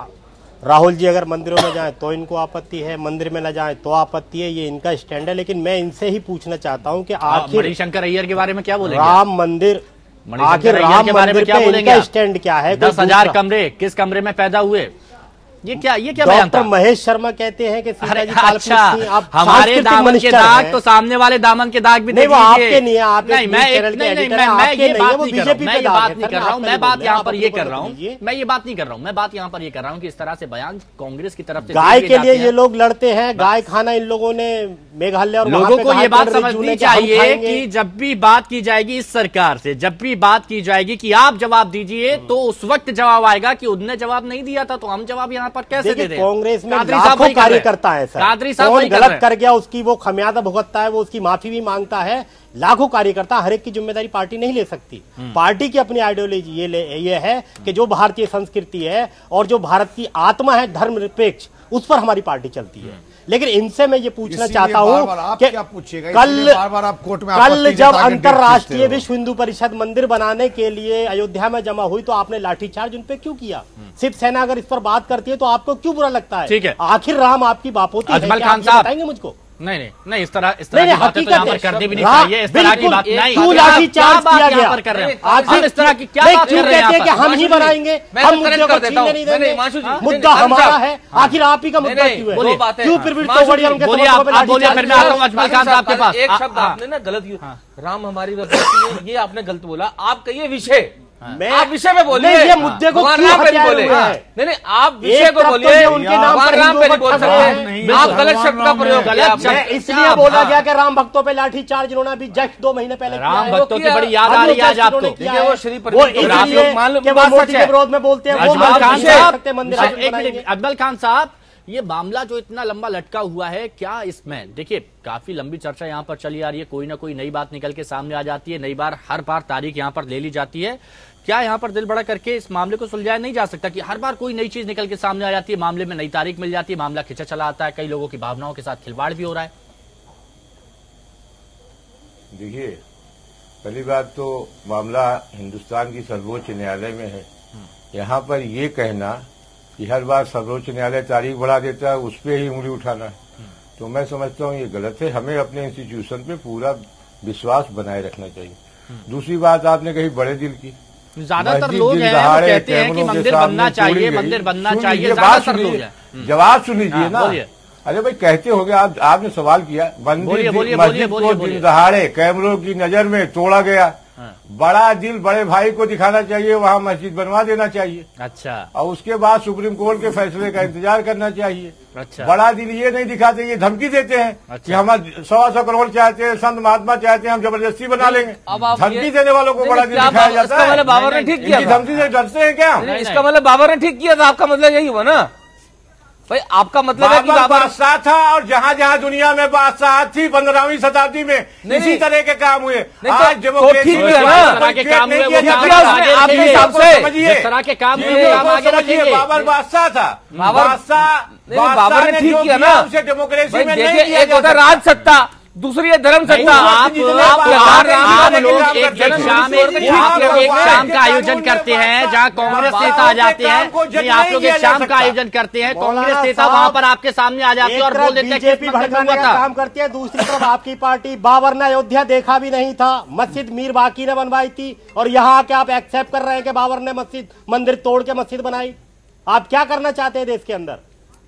राहुल जी अगर मंदिरों में जाएं तो इनको आपत्ति है, मंदिर में न जाएं तो आपत्ति है, ये इनका स्टैंड है। लेकिन मैं इनसे ही पूछना चाहता हूं कि आखिर मणिशंकर अय्यर के बारे में क्या बोलेंगे? राम मंदिर, आखिर राम मंदिर पे क्या बोलेंगे? इनका स्टैंड क्या है? 10,000 कमरे किस कमरे में पैदा हुए? ये क्या बयान था? डॉक्टर महेश शर्मा कहते हैं कि अच्छा, हमारे दामन के दाग तो सामने वाले दामन के दाग भी नहीं, वो आपके नहीं है, आप नहीं, मैं ये बात नहीं कर रहा हूँ, मैं बात यहाँ पर ये कर रहा हूँ, मैं ये बात नहीं कर रहा हूँ, मैं बात यहाँ पर ये कर रहा हूँ कि इस तरह से बयान कांग्रेस की तरफ से गाय के लिए ये लोग लड़ते हैं, गाय खाना इन लोगों ने मेघालय और लोगों को ये बात समझनी चाहिए कि जब भी बात की जाएगी इस सरकार से, जब भी बात की जाएगी कि आप जवाब दीजिए, तो उस वक्त जवाब आएगा कि उनने जवाब नहीं दिया था, तो हम जवाब यहाँ पर कैसे दे दें? कांग्रेस में लाखों कार्यकर्ता है सर, कौन गलत कर गया उसकी वो खमियाजा भुगतता है, वो उसकी माफी भी मांगता है। लाखों कार्यकर्ता, हर एक की जिम्मेदारी पार्टी नहीं ले सकती। पार्टी की अपनी आइडियोलॉजी ये है कि जो भारतीय संस्कृति है और जो भारत की आत्मा है धर्मनिरपेक्ष, उस पर हमारी पार्टी चलती है। लेकिन इनसे मैं ये पूछना चाहता हूं कि कल जब अंतर्राष्ट्रीय विश्व हिंदू परिषद मंदिर बनाने के लिए अयोध्या में जमा हुई, तो आपने लाठीचार्ज उन पे क्यों किया? शिवसेना अगर इस पर बात करती है तो आपको क्यों बुरा लगता है? ठीक है, आखिर राम आपकी बापोती है, अजमल खान साहब बताएंगे मुझको? नहीं, इस तरह की बातें तो यहाँ पर करनी भी नहीं चाहिए। इस तरह की बात नहीं, क्यों लाठीचार्ज किया गया? पर कर रहे हैं आप इस तरह की क्या बात कर रहे हैं? कि हम ही बनाएंगे, हम मुद्दे को छीनने नहीं देंगे, मुद्दा हमारा है, आखिर आप ही का मुद्दा क्यों है? क्यों फिर भी बोलिए, आप बोलिए, फिर मैं आता हूँ अजमल खान साहब के पास। एक शब्द आपने ना गलत, राम हमारी ये आपने गलत बोला, आप कहिए विषय, आप विषय में बोलिए, ये मुद्दे को भगवान राम पे नहीं बोले, नहीं आप विषय को बोलिए, उनके नाम भगवान राम पे नहीं बोल सकते, आप गलत शब्द का प्रयोग गलत, इसलिए बोला गया कि राम भक्तों पे लाठी चार्ज इन्होंने अभी जस्ट 2 महीने पहले राम भक्तों की बड़ी याद आ रही है आज आपको, वो श्री मोदी के विरोध में बोलते हैं। अजमल खान साहब, ये मामला जो इतना लंबा लटका हुआ है, क्या इसमें देखिए काफी लंबी चर्चा यहाँ पर चली आ रही है, कोई ना कोई नई बात निकल के सामने आ जाती है, हर बार तारीख यहाँ पर ले ली जाती है। क्या यहाँ पर दिल बड़ा करके इस मामले को सुलझाया नहीं जा सकता कि हर बार कोई नई चीज निकल के सामने आ जाती है, मामले में नई तारीख मिल जाती है, मामला खिंचा चला आता है, कई लोगों की भावनाओं के साथ खिलवाड़ भी हो रहा है? देखिए, पहली बात तो मामला हिंदुस्तान की सर्वोच्च न्यायालय में है, यहाँ पर ये कहना कि हर बार सर्वोच्च न्यायालय तारीख बढ़ा देता है, उस पर ही उंगली उठाना है, तो मैं समझता हूँ ये गलत है। हमें अपने इंस्टीट्यूशन पे पूरा विश्वास बनाए रखना चाहिए। दूसरी बात आपने कही बड़े दिल की, ज्यादातर लोग हैं वो कहते हैं कि मंदिर बनना चाहिए, मंदिर बनना चाहिए, ज्यादातर लोग हैं। जवाब सुन लीजिए ना। अरे भाई कहते होंगे, आपने सवाल किया, मंदिर मस्जिद को दिन दहाड़े कैमरों की नजर में तोड़ा गया। बड़ा दिल बड़े भाई को दिखाना चाहिए, वहाँ मस्जिद बनवा देना चाहिए। अच्छा। और उसके बाद सुप्रीम कोर्ट के फैसले का इंतजार करना चाहिए। अच्छा। बड़ा दिल ये नहीं दिखाते, ये धमकी देते हैं। अच्छा। कि हम 100 करोड़ चाहते हैं, संत महात्मा चाहते हैं, हम जबरदस्ती बना लेंगे। धमकी देने वालों को बड़ा दिल दिखाया जाता है। बाबर ने ठीक किया, धमकी से डरते हैं क्या? इसका मतलब बाबर ने ठीक किया था, आपका मतलब यही हुआ ना भाई? आपका मतलब है कि बाबर बादशाह था, और जहाँ जहाँ दुनिया में बादशाह थी 15वीं शताब्दी में इसी तरह के काम हुए। आज डेमोक्रेसी के काम हुए, आपके हिसाब से जिस तरह के काम हुए आगे रखेंगे। बाबर बादशाह था, बाबर ने ठीक किया ना। उसे डेमोक्रेसी में देखिए, एक होता राज सत्ता, दूसरी है धर्म सत्ता। आप लोग एक शाम का आयोजन करते हैं जहां कांग्रेस नेता आ जाते हैं। नहीं, आप लोग एक शाम का आयोजन करते हैं, कांग्रेस नेता वहां पर आपके सामने आ जाते हैं और बोल देते हैं बीजेपी भड़काने का काम करती है। दूसरी तरफ आपकी पार्टी, बाबर ने अयोध्या देखा भी नहीं था, मस्जिद मीर बाकी ने बनवाई थी, और यहाँ आके आप एक्सेप्ट कर रहे हैं कि बाबर ने मंदिर तोड़ के मस्जिद बनाई। आप क्या करना चाहते हैं देश के अंदर?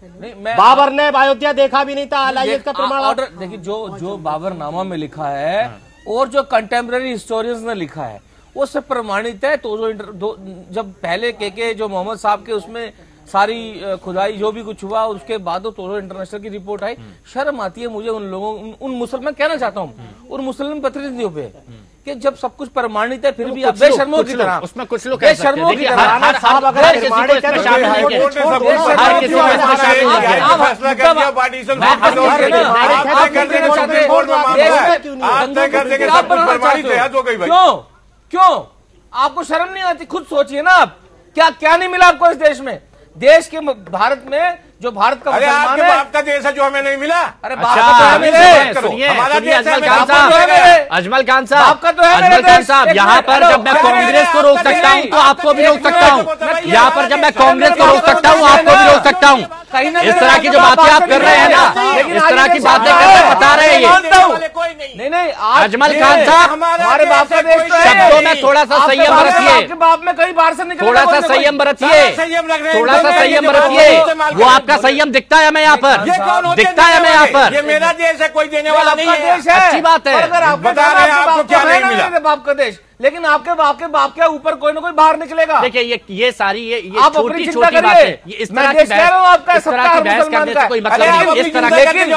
बाबर ने अयोध्या देखा भी नहीं था, लाइए इसका प्रमाण। ऑर्डर देखिए, जो बाबरनामा में लिखा है और जो कंटेम्प्रेरी हिस्टोरियंस ने लिखा है वो सब प्रमाणित है। तो जब पहले के जो मोहम्मद साहब के उसमें सारी खुदाई जो भी कुछ हुआ, उसके बाद तो इंटरनेशनल की रिपोर्ट आई। शर्म आती है मुझे उन लोगों, उन मुसलमान कहना चाहता हूँ उन मुस्लिम प्रतिनिधियों पे कि जब सब कुछ प्रमाणित है फिर भी आप बेशर्मों की तरह, उसमें कुछ लोग बेशर्मों की तरह क्यों आपको शर्म नहीं आती? खुद सोचिए ना आप, क्या नहीं मिला आपको इस देश में? देश के भारत में जो भारत का मुसलमान है, आपका देश है जो हमें नहीं मिला। अरे सुनिए अजमल खान साहब, आपका तो है अजमल खान साहब। यहाँ पर जब मैं कांग्रेस को रोक सकता हूँ तो आपको भी रोक सकता हूँ। यहाँ पर जब मैं कांग्रेस को रोक सकता हूँ आपको भी रोक सकता हूँ। इस तरह की जो बातें आप कर रहे हैं ना, इस तरह की बातें करके बता रहे हैं ये। नहीं, अजमल खान साहब, हमारे बाप का देश तो शब्दों में थोड़ा सा संयम बरतिए, आपके बाप में कई बार से निकल, थोड़ा सा संयम बरतिए, थोड़ा सा संयम बरतिए। वो आपका संयम दिखता है हमें यहाँ पर, दिखता है हमें यहाँ पर। ये मेरा देश है, कोई देने वाला नहीं है। अच्छी बात है, बता रहे हैं आपको क्या नहीं मिला। बाप का देश, लेकिन आपके बाप के ऊपर कोई ना कोई बाहर निकलेगा। देखिए ये सारी ये छोटी छोटी बातें, इस तरह की बहस करने से कोई मतलब नहीं। इस तरह लेकिन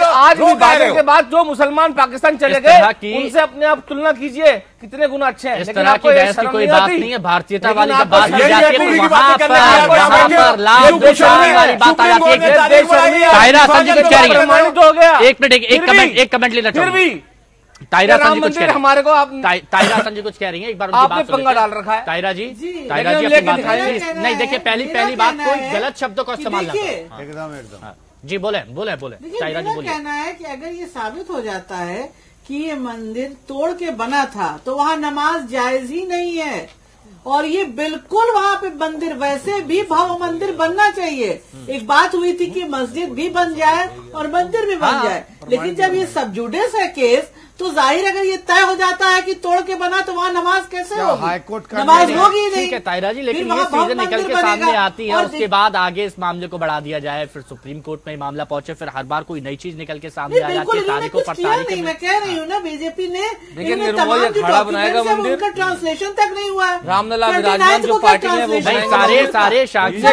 आज विभाजन के बाद जो मुसलमान पाकिस्तान चले गए उनसे अपने आप तुलना कीजिए कितने गुना अच्छे हैं। इस तरह की बहस की कोई बात नहीं है। भारतीयता वाली जब बात की जाती है वहाँ पर लाभ वाली बात आ जाती है। ताहिरा संजय कुछ कह रही है, एक कमेंट लेना चाहूंगा। ताहिरा संजय कुछ कह रही है हमारे को, आप ताहिरा संजय कुछ कह रही है, एक बार आपने पंगा डाल रखा है। ताहिरा जी अपनी बात नहीं, देखिए पहली बात, कोई गलत शब्दों का इस्तेमाल ना करें। एकदम जी बोले। ताहिरा जी बोलिए। कहना है कि अगर ये साबित हो जाता है कि ये मंदिर तोड़ के बना था तो वहाँ नमाज जायज ही नहीं है, और ये बिल्कुल वहाँ पे मंदिर वैसे भी भव्य मंदिर बनना चाहिए। एक बात हुई थी कि मस्जिद भी बन जाए और मंदिर भी बन जाए, लेकिन जब ये सब जुडिस है केस, तो जाहिर अगर ये तय हो जाता है कि तोड़ के बना तो वहाँ नमाज कैसे होगी? हाईकोर्ट का नमाज होगी नहीं। ठीक है ताहिरा जी, लेकिन ये चीजें निकल के सामने आती है, उसके बाद आगे इस मामले को बढ़ा दिया जाए, फिर सुप्रीम कोर्ट में मामला पहुंचे, फिर हर बार कोई नई चीज निकल के सामने आ जाती है। तारीखों पर तारीख मैं कह रही हूँ ना, बीजेपी ने खड़ा बनाएगा मंदिर, उनका ट्रांसलेशन तक नहीं हुआ है। रामलला विराजमान जो पार्टी है वो सारे सामने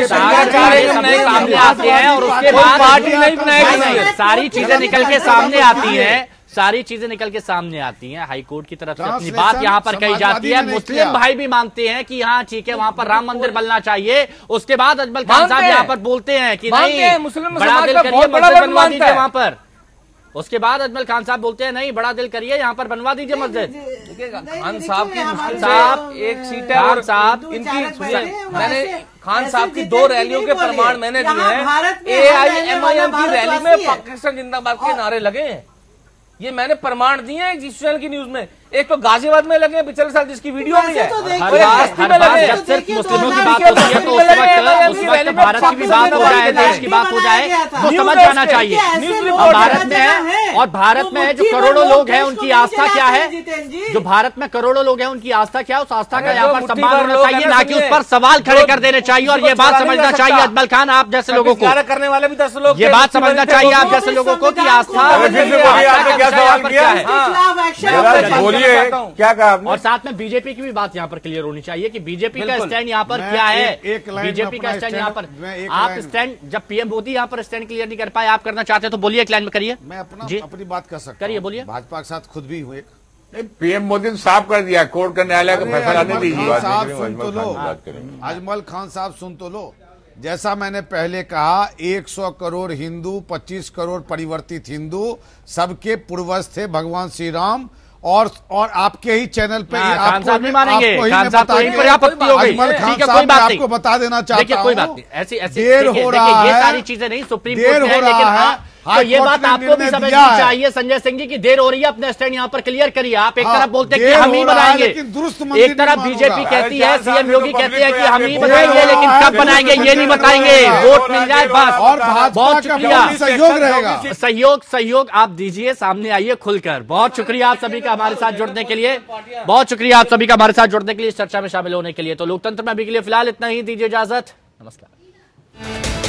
आते हैं और उसके बाद पार्टी नहीं बनाएगी। सारी चीजें निकल के सामने आती हैं, सारी चीजें निकल के सामने आती हैं। हाईकोर्ट की तरफ से अपनी बात यहाँ पर कही जाती है। मुस्लिम भाई भी मानते हैं कि हाँ ठीक है वहाँ पर राम मंदिर बनना चाहिए। उसके बाद अजमल खान साहब यहाँ पर बोलते हैं कि नहीं, बड़ा दिल करिए मस्जिद बनवा दीजिए वहाँ पर। उसके बाद अजमल खान साहब बोलते हैं नहीं, बड़ा दिल करिए यहाँ पर बनवा दीजिए मस्जिद। खान साहब की मुश्किल साहब एक सीट है, और साहब इनकी मैंने खान साहब की 2 रैलियों के प्रमाण मैंने दिए हैं। AIMIM की रैली में पाकिस्तान जिंदाबाद के नारे लगे हैं। ये मैंने प्रमाण दिए हैं जिस चैनल की न्यूज में। एक तो गाजियाबाद में लगे पिछले साल जिसकी वीडियो में है, जब सिर्फ मुस्लिमों की बात होती है तो उस वक्त भारत की भी बात हो जाए, देश की बात हो जाए तो समझ जाना चाहिए। भारत में है और भारत में जो करोड़ों लोग हैं उनकी आस्था क्या है, जो भारत में करोड़ों लोग हैं उनकी आस्था क्या है, उस आस्था का यहाँ पर सम्मान होना चाहिए, ना कि उस पर सवाल खड़े कर देने चाहिए। और ये बात समझना चाहिए अजमल खान आप जैसे लोगों को, करने वाले भी 10 लोग, ये बात समझना चाहिए आप जैसे लोगों को कि आस्था क्या है। क्या कहा आपने? और साथ में बीजेपी की भी बात यहाँ पर क्लियर होनी चाहिए कि बीजेपी का स्टैंड यहाँ पर क्या है। बीजेपी का स्टैंड यहाँ पर, आप स्टैंड जब पीएम मोदी यहाँ पर स्टैंड क्लियर नहीं कर पाए, आप करना चाहते तो बोलिए, एक लाइन में करिए। मैं अपनी बात कर सकता, करिए, बोलिए। भाजपा के साथ खुद भी हुए, पीएम मोदी ने साफ कर दिया, कोर्ट का न्यायालय का फैसला आने दीजिए। अजमल खान साहब सुन तो लो, जैसा मैंने पहले कहा 100 करोड़ हिंदू, 25 करोड़ परिवर्तित हिंदू, सबके पूर्वज थे भगवान श्री राम। और आपके ही चैनल पे आपको नहीं मानेंगे, खान साहब तो यहीं पर आपत्ति हो गई। ठीक है, कोई बात नहीं, आपको बता देना चाहता हूं, कोई बात नहीं, ऐसी देर हो रहा है, ये सारी चीजें नहीं सुप्रीम कोर्ट में है, लेकिन तो ये बात आपको भी समझनी चाहिए संजय सिंह जी की देर हो रही है, अपने स्टैंड यहाँ पर क्लियर करिए। आप एक तरफ बोलते हैं कि हम ही बनाएंगे, एक तरफ बीजेपी कहती है, सीएम योगी कहते हैं कि हम ही बनाएंगे, लेकिन कब बनाएंगे ये नहीं बताएंगे, वोट मिल जाए बस। और बहुत शुक्रिया, सहयोग रहेगा, सहयोग आप दीजिए, सामने आइए खुलकर। बहुत शुक्रिया आप सभी का हमारे साथ जुड़ने के लिए, बहुत शुक्रिया आप सभी का हमारे साथ जुड़ने के लिए, इस चर्चा में शामिल होने के लिए। तो लोकतंत्र में अभी के लिए फिलहाल इतना ही, दीजिए इजाजत, नमस्कार।